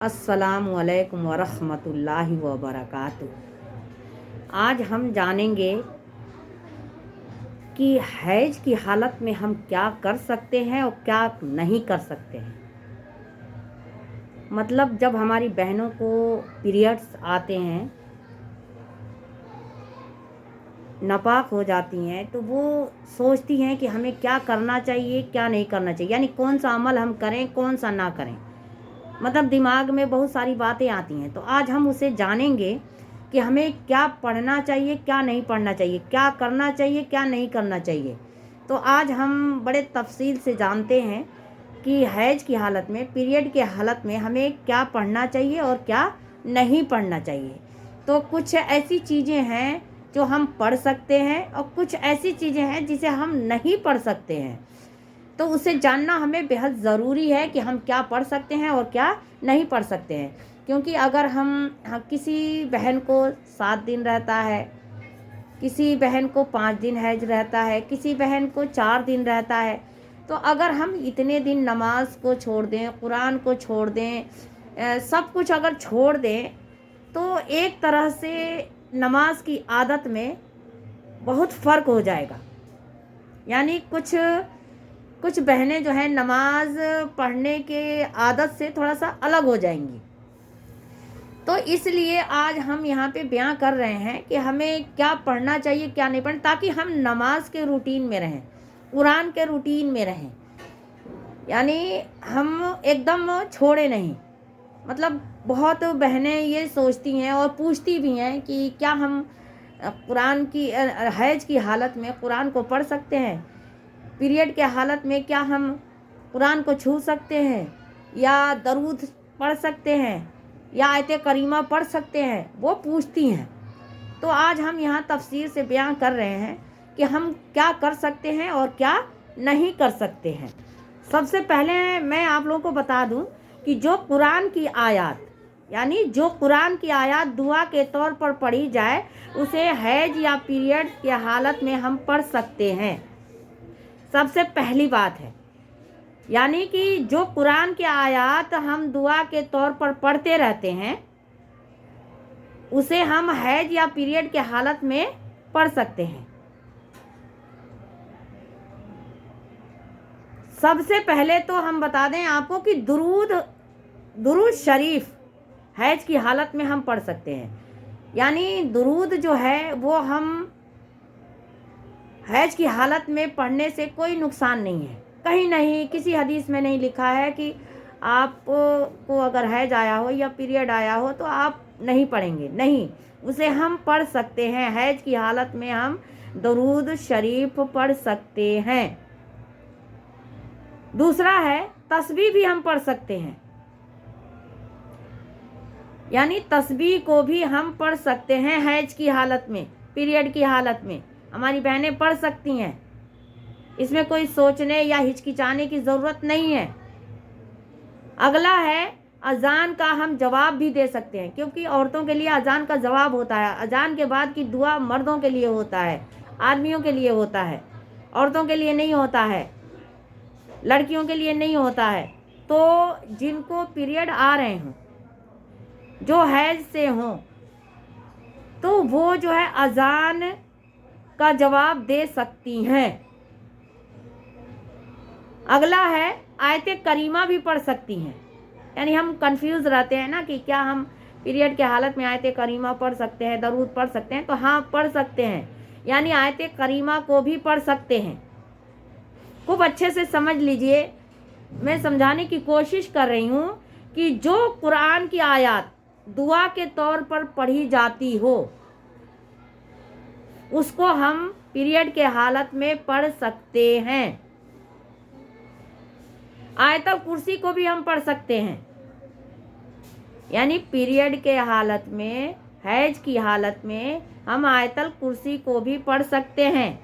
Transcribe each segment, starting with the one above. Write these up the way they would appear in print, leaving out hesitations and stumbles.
अस्सलामुअलैकुम वरहमतुल्लाहि वबरकातुहू। आज हम जानेंगे कि हैज की हालत में हम क्या कर सकते हैं और क्या नहीं कर सकते हैं। मतलब जब हमारी बहनों को पीरियड्स आते हैं, नापाक हो जाती हैं, तो वो सोचती हैं कि हमें क्या करना चाहिए क्या नहीं करना चाहिए, यानी कौन सा अमल हम करें कौन सा ना करें। मतलब दिमाग में बहुत सारी बातें आती हैं। तो आज हम उसे जानेंगे कि हमें क्या पढ़ना चाहिए क्या नहीं पढ़ना चाहिए, क्या करना चाहिए क्या नहीं करना चाहिए। तो आज हम बड़े तफसील से जानते हैं कि हैज की हालत में, पीरियड की हालत में हमें क्या पढ़ना चाहिए और क्या नहीं पढ़ना चाहिए। तो कुछ ऐसी चीज़ें हैं जो हम पढ़ सकते हैं और कुछ ऐसी चीज़ें हैं जिसे हम नहीं पढ़ सकते हैं। तो उसे जानना हमें बेहद ज़रूरी है कि हम क्या पढ़ सकते हैं और क्या नहीं पढ़ सकते हैं। क्योंकि अगर हम किसी बहन को 7 दिन रहता है, किसी बहन को 5 दिन हैज रहता है, किसी बहन को 4 दिन रहता है, तो अगर हम इतने दिन नमाज को छोड़ दें, कुरान को छोड़ दें, सब कुछ अगर छोड़ दें, तो एक तरह से नमाज की आदत में बहुत फ़र्क हो जाएगा। यानी कुछ कुछ बहनें जो हैं नमाज पढ़ने के आदत से थोड़ा सा अलग हो जाएंगी। तो इसलिए आज हम यहाँ पे बयां कर रहे हैं कि हमें क्या पढ़ना चाहिए क्या नहीं पढ़ना, ताकि हम नमाज के रूटीन में रहें, कुरान के रूटीन में रहें। यानी हम एकदम छोड़े नहीं। मतलब बहुत बहनें ये सोचती हैं और पूछती भी हैं कि क्या हम कुरान की हैज की हालत में कुरान को पढ़ सकते हैं, पीरियड के हालत में क्या हम कुरान को छू सकते हैं, या दरूद पढ़ सकते हैं, या आयत करीमा पढ़ सकते हैं, वो पूछती हैं। तो आज हम यहाँ तफसीर से बयां कर रहे हैं कि हम क्या कर सकते हैं और क्या नहीं कर सकते हैं। सबसे पहले मैं आप लोगों को बता दूं कि जो कुरान की आयत, यानी जो कुरान की आयत दुआ के तौर पर पढ़ी जाए, उसे हैज या पीरियड की हालत में हम पढ़ सकते हैं। सबसे पहली बात है, यानी कि जो कुरान की आयत हम दुआ के तौर पर पढ़ते रहते हैं, उसे हम हैज या पीरियड के हालत में पढ़ सकते हैं। सबसे पहले तो हम बता दें आपको कि दुरूद शरीफ हैज की हालत में हम पढ़ सकते हैं। यानी दुरूद जो है वो हम हैज की हालत में पढ़ने से कोई नुकसान नहीं है। कहीं नहीं, किसी हदीस में नहीं लिखा है कि आपको अगर हैज आया हो या पीरियड आया हो तो आप नहीं पढ़ेंगे, नहीं, उसे हम पढ़ सकते हैं। हैज की हालत में हम दुरूद शरीफ पढ़ सकते हैं। दूसरा है, तस्बीह भी हम पढ़ सकते हैं। यानी तस्बीह को भी हम पढ़ सकते हैं हैज की हालत में, पीरियड की हालत में हमारी बहनें पढ़ सकती हैं। इसमें कोई सोचने या हिचकिचाने की ज़रूरत नहीं है। अगला है, अजान का हम जवाब भी दे सकते हैं, क्योंकि औरतों के लिए अजान का जवाब होता है। अजान के बाद की दुआ मर्दों के लिए होता है, आदमियों के लिए होता है, औरतों के लिए नहीं होता है, लड़कियों के लिए नहीं होता है। तो जिनको पीरियड आ रहे हों, जो हैज से हों, तो वो जो है अजान का जवाब दे सकती हैं। अगला है, आयत करीमा भी पढ़ सकती हैं। यानी हम कंफ्यूज रहते हैं ना कि क्या हम पीरियड के हालत में आयत करीमा पढ़ सकते हैं, दरूद पढ़ सकते हैं। तो हाँ, पढ़ सकते हैं। यानी आयत करीमा को भी पढ़ सकते हैं। खूब अच्छे से समझ लीजिए, मैं समझाने की कोशिश कर रही हूँ कि जो कुरान की आयत दुआ के तौर पर पढ़ी जाती हो, उसको हम पीरियड के हालत में पढ़ सकते हैं। आयतल कुर्सी को भी हम पढ़ सकते हैं। यानी पीरियड के हालत में, हैज की हालत में हम आयतल कुर्सी को भी पढ़ सकते हैं।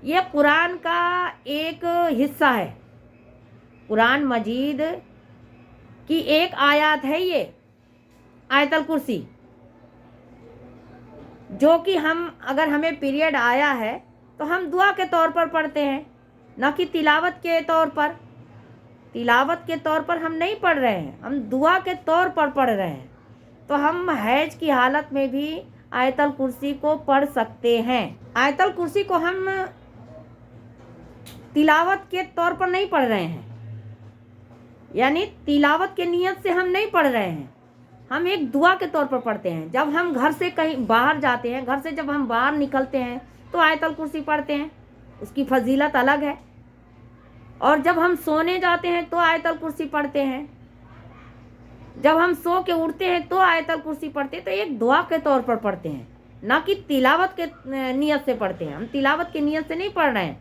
ये कुरान का एक हिस्सा है, कुरान मजीद की एक आयत है ये आयतल कुर्सी, जो कि हम अगर हमें पीरियड आया है तो हम दुआ के तौर पर पढ़ते हैं, न कि तिलावत के तौर पर। तिलावत के तौर पर हम नहीं पढ़ रहे हैं, हम दुआ के तौर पर पढ़ रहे हैं। तो हम हैज की हालत में भी आयतल कुर्सी को पढ़ सकते हैं। आयतल कुर्सी को हम तिलावत के तौर पर नहीं पढ़ रहे हैं, यानी तिलावत के नियत से हम नहीं पढ़ रहे हैं, हम एक दुआ के तौर पर पढ़ते हैं। जब हम घर से कहीं बाहर जाते हैं, घर से जब हम बाहर निकलते हैं तो आयतल कुर्सी पढ़ते हैं, उसकी फजीलत अलग है। और जब हम सोने जाते हैं तो आयतल कुर्सी पढ़ते हैं, जब हम सो के उठते हैं तो आयतल कुर्सी पढ़ते हैं। तो एक दुआ के तौर पर पढ़ते हैं, ना कि तिलावत के नियत से पढ़ते हैं। हम तिलावत के नियत से नहीं पढ़ रहे हैं,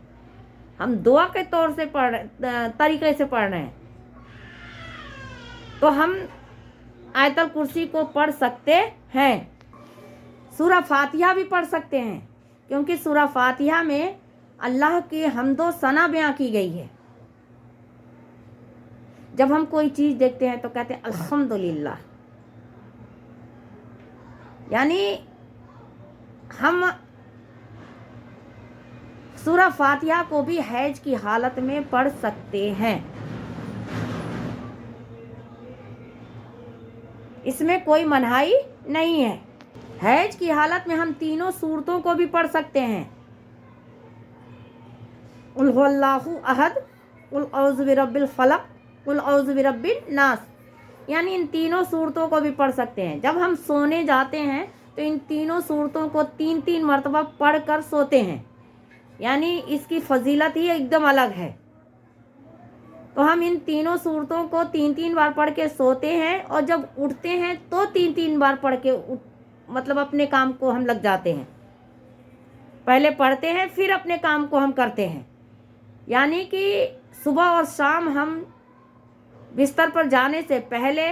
हम दुआ के तौर से तरीके से पढ़ रहे हैं। तो हम आयतल कुर्सी को पढ़ सकते हैं। सूरा फातिहा भी पढ़ सकते हैं, क्योंकि सूरा फातिहा में अल्लाह की हम्दो सना बयां की गई है। जब हम कोई चीज़ देखते हैं तो कहते हैं अल्हम्दुलिल्लाह, यानी हम सूरा फातिहा को भी हैज की हालत में पढ़ सकते हैं। इसमें कोई मनाही नहीं है। हैज की हालत में हम तीनों सूरतों को भी पढ़ सकते हैं, कुल हुवल्लाहु अहद, कुल औज़ु बिरब्बिल फलक, कुल औज़ु बिरब्बिन नास, यानी इन तीनों सूरतों को भी पढ़ सकते हैं। जब हम सोने जाते हैं तो इन तीनों सूरतों को 3-3 मरतबा पढ़ कर सोते हैं, यानी इसकी फजीलत ही एकदम अलग है। तो हम इन तीनों सूरतों को 3-3 बार पढ़ के सोते हैं, और जब उठते हैं तो 3-3 बार पढ़ के मतलब अपने काम को हम लग जाते हैं। पहले पढ़ते हैं फिर अपने काम को हम करते हैं, यानी कि सुबह और शाम हम बिस्तर पर जाने से पहले,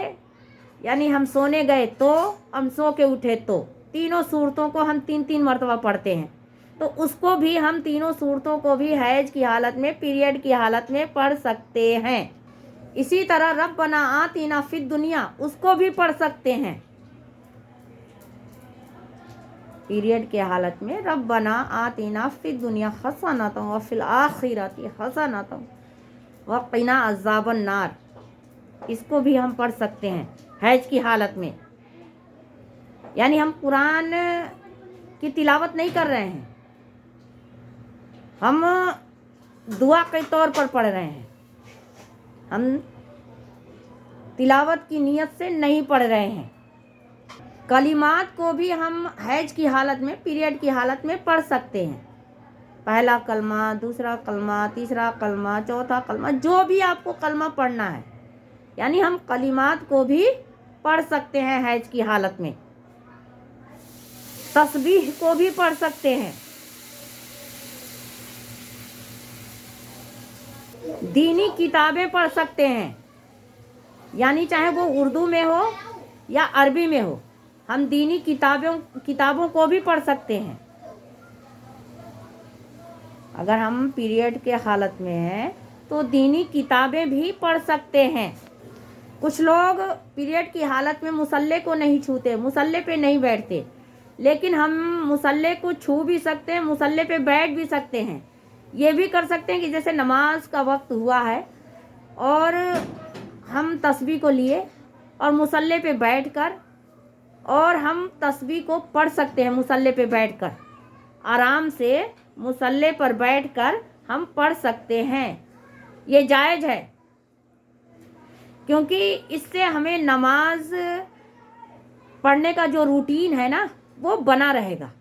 यानी हम सोने गए तो, हम सो के उठे तो, तीनों सूरतों को हम 3-3 मरतबा पढ़ते हैं। तो उसको भी हम तीनों सूरतों को भी हैज की हालत में, पीरियड की हालत में पढ़ सकते हैं। इसी तरह रब्बना आतिना फिद दुनिया, उसको भी पढ़ सकते हैं पीरियड के हालत में। रब्बना आतिना फिद दुनिया हसनतन व फिल आखिरति हसनतन व क़िना अज़ाबन नार, इसको भी हम पढ़ सकते हैं हैज की हालत में। यानी हम कुरान की तिलावत नहीं कर रहे हैं, हम दुआ के तौर पर पढ़ रहे हैं, हम तिलावत की नियत से नहीं पढ़ रहे हैं। कलिमात को भी हम हैज की हालत में, पीरियड की हालत में पढ़ सकते हैं। पहला कलमा, दूसरा कलमा, तीसरा कलमा, चौथा कलमा, जो भी आपको कलमा पढ़ना है, यानी हम कलिमात को भी पढ़ सकते हैं हैज की हालत में। तस्बीह को भी पढ़ सकते हैं। दीनी किताबें पढ़ सकते हैं, यानी चाहे वो उर्दू में हो या अरबी में हो, हम दीनी किताबों को भी पढ़ सकते हैं। अगर हम पीरियड के हालत में हैं तो दीनी किताबें भी पढ़ सकते हैं। कुछ लोग पीरियड की हालत में मुसल्ले को नहीं छूते, मुसल्ले पे नहीं बैठते, लेकिन हम मुसल्ले को छू भी सकते हैं, मुसल्ले पे बैठ भी सकते हैं। ये भी कर सकते हैं कि जैसे नमाज का वक्त हुआ है और हम तस्बीह को लिए और मुसल्ले पे बैठकर, और हम तस्बीह को पढ़ सकते हैं मुसल्ले पे बैठकर, आराम से मुसल्ले पर बैठकर हम पढ़ सकते हैं। ये जायज़ है, क्योंकि इससे हमें नमाज पढ़ने का जो रूटीन है ना, वो बना रहेगा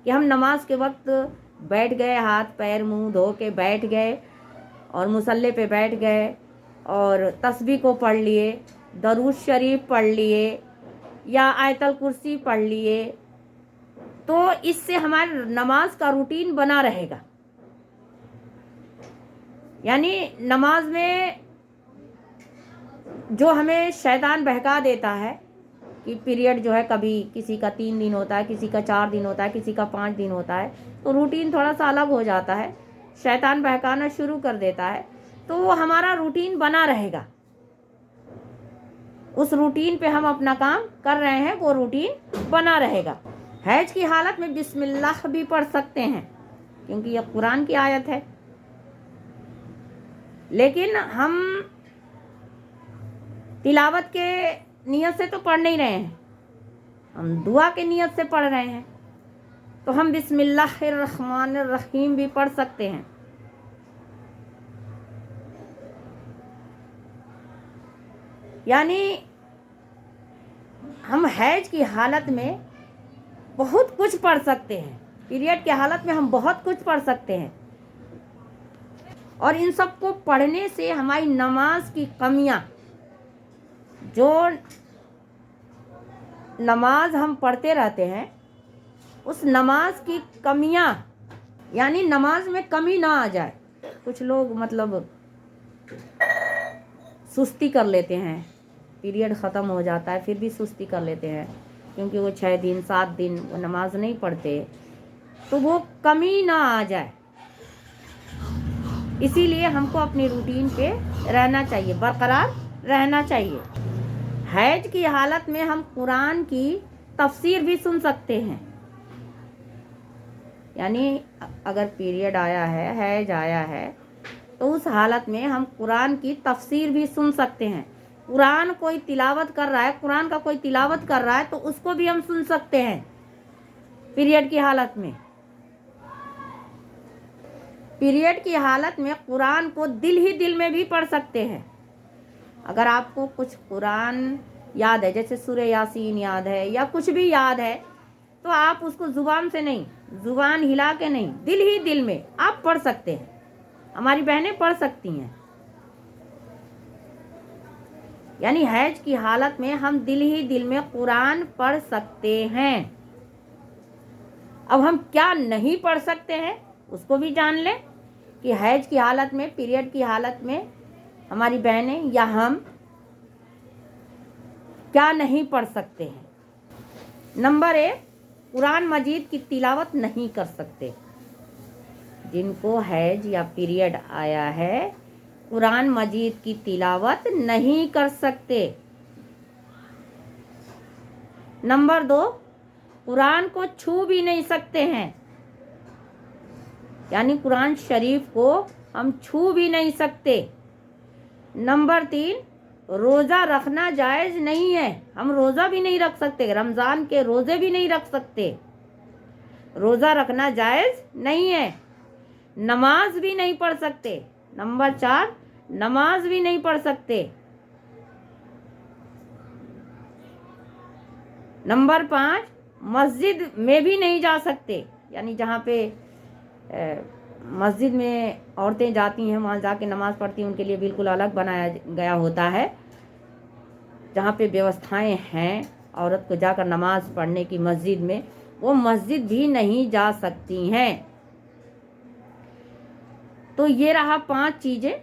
कि हम नमाज के वक्त बैठ गए, हाथ पैर मुंह धो के बैठ गए और मुसल्ले पे बैठ गए और तस्बीह को पढ़ लिए, दरूद शरीफ पढ़ लिए या आयतल कुर्सी पढ़ लिए, तो इससे हमारे नमाज का रूटीन बना रहेगा। यानी नमाज में जो हमें शैतान बहका देता है कि पीरियड जो है कभी किसी का 3 दिन होता है, किसी का 4 दिन होता है, किसी का 5 दिन होता है, तो रूटीन थोड़ा सा अलग हो जाता है, शैतान बहकाना शुरू कर देता है, तो वो हमारा रूटीन बना रहेगा। उस रूटीन पे हम अपना काम कर रहे हैं, वो रूटीन बना रहेगा। हैज की हालत में बिस्मिल्लाह भी पढ़ सकते हैं, क्योंकि यह कुरान की आयत है। लेकिन हम तिलावत के नियत से तो पढ़ नहीं रहे हैं, हम दुआ के नियत से पढ़ रहे हैं। तो हम बिस्मिल्लाहिर्रहमानिर्रहीम भी पढ़ सकते हैं। यानी हम हैज की हालत में बहुत कुछ पढ़ सकते हैं, पीरियड की हालत में हम बहुत कुछ पढ़ सकते हैं। और इन सब को पढ़ने से हमारी नमाज की कमियां, जो नमाज हम पढ़ते रहते हैं उस नमाज की कमियां, यानी नमाज में कमी ना आ जाए। कुछ लोग मतलब सुस्ती कर लेते हैं, पीरियड ख़त्म हो जाता है फिर भी सुस्ती कर लेते हैं, क्योंकि वो 6 दिन 7 दिन वो नमाज नहीं पढ़ते, तो वो कमी ना आ जाए। इसीलिए हमको अपनी रूटीन पे रहना चाहिए, बरकरार रहना चाहिए। हैज की हालत में हम कुरान की तफसीर भी सुन सकते हैं। यानी अगर पीरियड आया है, हैज आया है, तो उस हालत में हम कुरान की तफसीर भी सुन सकते हैं। कुरान कोई तिलावत कर रहा है, कुरान का कोई तिलावत कर रहा है तो उसको भी हम सुन सकते हैं पीरियड की हालत में। पीरियड की हालत में कुरान को दिल ही दिल में भी पढ़ सकते हैं। अगर आपको कुछ कुरान याद है, जैसे सूरह यासीन याद है या कुछ भी याद है, तो आप उसको ज़ुबान से नहीं, ज़ुबान हिला के नहीं, दिल ही दिल में आप पढ़ सकते हैं। हमारी बहनें पढ़ सकती हैं। यानी हैज की हालत में हम दिल ही दिल में कुरान पढ़ सकते हैं। अब हम क्या नहीं पढ़ सकते हैं उसको भी जान लें कि हैज की हालत में, पीरियड की हालत में हमारी बहनें या हम क्या नहीं पढ़ सकते हैं। नंबर 1, कुरान मजीद की तिलावत नहीं कर सकते। जिनको हैज या पीरियड आया है कुरान मजीद की तिलावत नहीं कर सकते। नंबर 2, कुरान को छू भी नहीं सकते हैं। यानी कुरान शरीफ को हम छू भी नहीं सकते। नंबर 3, रोज़ा रखना जायज़ नहीं है। हम रोज़ा भी नहीं रख सकते, रमज़ान के रोज़े भी नहीं रख सकते, रोज़ा रखना जायज़ नहीं है। नमाज भी नहीं पढ़ सकते। नंबर 4, नमाज भी नहीं पढ़ सकते। नंबर 5, मस्जिद में भी नहीं जा सकते। यानी जहाँ पे मस्जिद में औरतें जाती हैं, वहाँ जाके नमाज़ पढ़ती हैं, उनके लिए बिल्कुल अलग बनाया गया होता है, जहाँ पे व्यवस्थाएं हैं औरत को जाकर नमाज़ पढ़ने की मस्जिद में, वो मस्जिद भी नहीं जा सकती हैं। तो ये रहा 5 चीज़ें,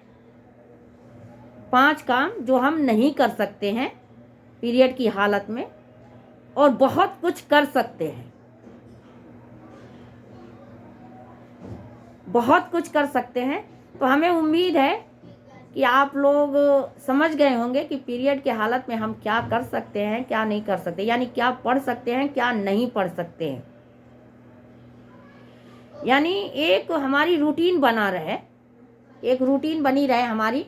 5 काम जो हम नहीं कर सकते हैं पीरियड की हालत में, और बहुत कुछ कर सकते हैं, बहुत कुछ कर सकते हैं। तो हमें उम्मीद है कि आप लोग समझ गए होंगे कि पीरियड की हालत में हम क्या कर सकते हैं, क्या नहीं कर सकते, यानी क्या पढ़ सकते हैं, क्या नहीं पढ़ सकते हैं। यानी एक हमारी रूटीन बना रहे, एक रूटीन बनी रहे हमारी,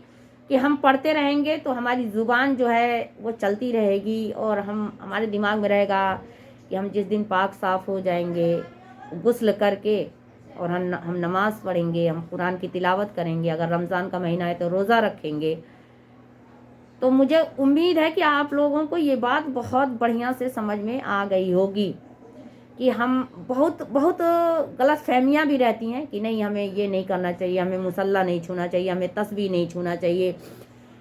कि हम पढ़ते रहेंगे तो हमारी ज़ुबान जो है वो चलती रहेगी, और हमारे दिमाग में रहेगा कि हम जिस दिन पाक साफ़ हो जाएंगे, गुस्ल करके और हम नमाज़ पढ़ेंगे, हम कुरान की तिलावत करेंगे, अगर रमज़ान का महीना है तो रोज़ा रखेंगे। तो मुझे उम्मीद है कि आप लोगों को ये बात बहुत बढ़िया से समझ में आ गई होगी कि हम बहुत गलत फहमियाँ भी रहती हैं कि नहीं, हमें ये नहीं करना चाहिए, हमें मुसल्ला नहीं छूना चाहिए, हमें तस्बीह नहीं छूना चाहिए,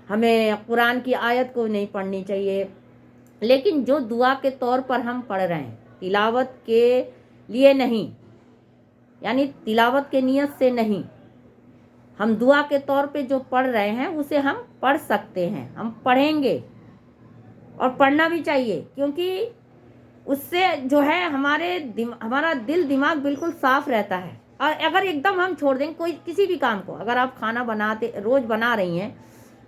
हमें कुरान की आयत को नहीं पढ़नी चाहिए। लेकिन जो दुआ के तौर पर हम पढ़ रहे हैं, तिलावत के लिए नहीं, यानी तिलावत के नियत से नहीं, हम दुआ के तौर पे जो पढ़ रहे हैं उसे हम पढ़ सकते हैं, हम पढ़ेंगे और पढ़ना भी चाहिए, क्योंकि उससे जो है हमारा दिल दिमाग बिल्कुल साफ रहता है। और अगर एकदम हम छोड़ दें कोई किसी भी काम को, अगर आप खाना बनाते रोज़ बना रही हैं,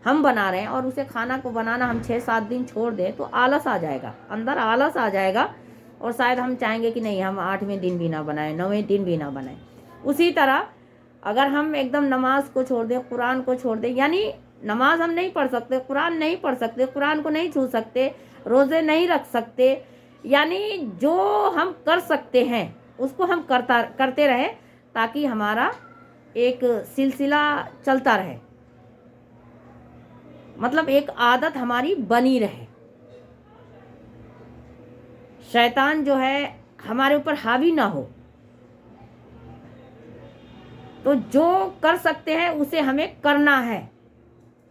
हम बना रहे हैं, और उसे खाना को बनाना हम 6-7 दिन छोड़ दें तो आलस आ जाएगा, अंदर आलस आ जाएगा, और शायद हम चाहेंगे कि नहीं, हम 8वें दिन भी ना बनाएं, 9वें दिन भी ना बनाएं। उसी तरह अगर हम एकदम नमाज को छोड़ दें, कुरान को छोड़ दें, यानी नमाज हम नहीं पढ़ सकते, कुरान नहीं पढ़ सकते, कुरान को नहीं छू सकते, रोज़े नहीं रख सकते, यानी जो हम कर सकते हैं उसको हम करते रहें, ताकि हमारा एक सिलसिला चलता रहे, मतलब एक आदत हमारी बनी रहे। शैतान जो है हमारे ऊपर हावी ना हो। तो जो कर सकते हैं उसे हमें करना है,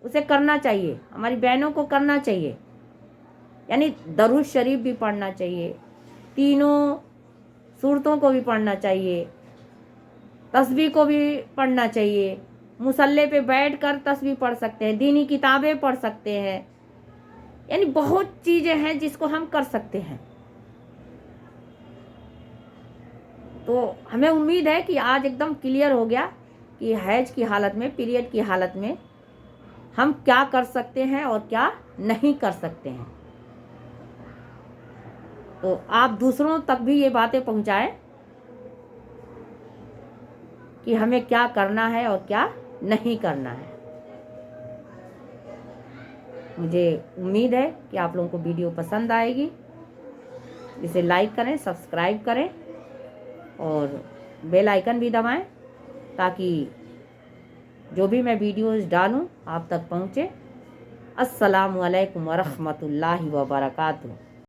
उसे करना चाहिए, हमारी बहनों को करना चाहिए। यानी दरूद शरीफ भी पढ़ना चाहिए, तीनों सूरतों को भी पढ़ना चाहिए, तस्बीह को भी पढ़ना चाहिए, मुसल्ले पे बैठकर तस्बीह पढ़ सकते हैं, दीनी किताबें पढ़ सकते हैं, यानी बहुत चीज़ें हैं जिसको हम कर सकते हैं। तो हमें उम्मीद है कि आज एकदम क्लियर हो गया कि हैज की हालत में, पीरियड की हालत में हम क्या कर सकते हैं और क्या नहीं कर सकते हैं। तो आप दूसरों तक भी ये बातें पहुंचाएं कि हमें क्या करना है और क्या नहीं करना है। मुझे उम्मीद है कि आप लोगों को वीडियो पसंद आएगी। इसे लाइक करें, सब्सक्राइब करें और बेल आइकन भी दबाएं, ताकि जो भी मैं वीडियोस डालूं आप तक पहुंचे। अस्सलामु अलैकुम वरहमतुल्लाहि वबरकातुहू।